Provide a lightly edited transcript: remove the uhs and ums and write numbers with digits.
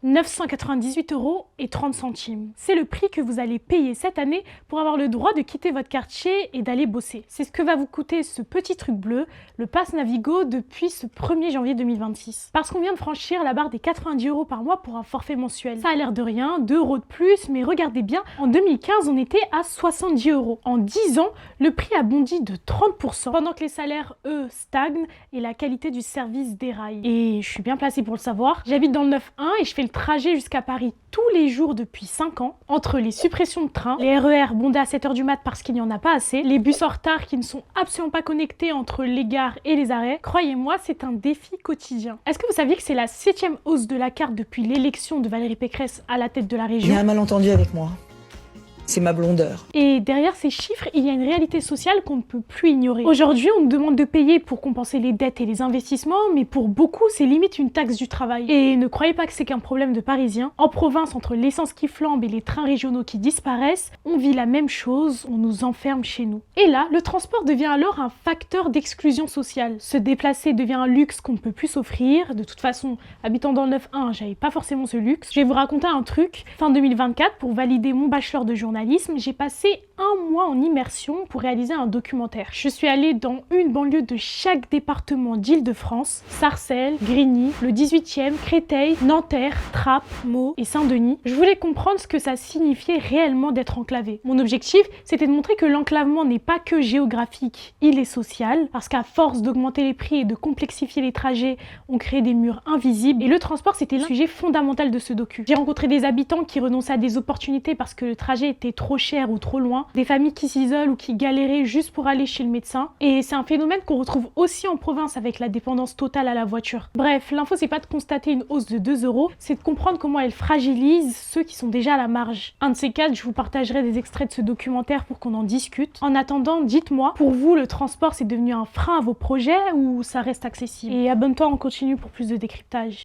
998,30 €. C'est le prix que vous allez payer cette année pour avoir le droit de quitter votre quartier et d'aller bosser. C'est ce que va vous coûter ce petit truc bleu, le Pass Navigo, depuis ce 1er janvier 2026. Parce qu'on vient de franchir la barre des 90 € par mois pour un forfait mensuel. Ça a l'air de rien, 2 € de plus, mais regardez bien, en 2015, on était à 70 €. En 10 ans, le prix a bondi de 30%, pendant que les salaires, eux, stagnent et la qualité du service déraille. Et je suis bien placée pour le savoir. J'habite dans le 9-1 et je fais le trajet jusqu'à Paris tous les jours depuis 5 ans, entre les suppressions de trains, les RER bondés à 7 h du mat parce qu'il n'y en a pas assez, les bus en retard qui ne sont absolument pas connectés entre les gares et les arrêts. Croyez-moi, c'est un défi quotidien. Est-ce que vous saviez que c'est la 7e hausse de la carte depuis l'élection de Valérie Pécresse à la tête de la région? Il y a un malentendu avec moi. C'est ma blondeur. Et derrière ces chiffres, il y a une réalité sociale qu'on ne peut plus ignorer. Aujourd'hui, on nous demande de payer pour compenser les dettes et les investissements, mais pour beaucoup, c'est limite une taxe du travail. Et ne croyez pas que c'est qu'un problème de Parisiens. En province, entre l'essence qui flambe et les trains régionaux qui disparaissent, on vit la même chose, on nous enferme chez nous. Et là, le transport devient alors un facteur d'exclusion sociale. Se déplacer devient un luxe qu'on ne peut plus s'offrir. De toute façon, habitant dans le 9-1, j'avais pas forcément ce luxe. Je vais vous raconter un truc. Fin 2024, pour valider mon bachelor de journalisme, j'ai passé un mois en immersion pour réaliser un documentaire. Je suis allée dans une banlieue de chaque département d'Île-de-France: Sarcelles, Grigny, le 18e, Créteil, Nanterre, Trappes, Meaux et Saint-Denis. Je voulais comprendre ce que ça signifiait réellement d'être enclavé. Mon objectif, c'était de montrer que l'enclavement n'est pas que géographique, il est social, parce qu'à force d'augmenter les prix et de complexifier les trajets, on crée des murs invisibles. Et le transport, c'était le sujet fondamental de ce docu. J'ai rencontré des habitants qui renonçaient à des opportunités parce que le trajet était trop cher ou trop loin, des familles qui s'isolent ou qui galéraient juste pour aller chez le médecin. Et c'est un phénomène qu'on retrouve aussi en province avec la dépendance totale à la voiture. Bref, l'info, c'est pas de constater une hausse de 2 €, c'est de comprendre comment elle fragilise ceux qui sont déjà à la marge. Un de ces quatre, je vous partagerai des extraits de ce documentaire pour qu'on en discute. En attendant, dites-moi, pour vous, le transport, c'est devenu un frein à vos projets ou ça reste accessible? Et abonne-toi, on continue pour plus de décryptage.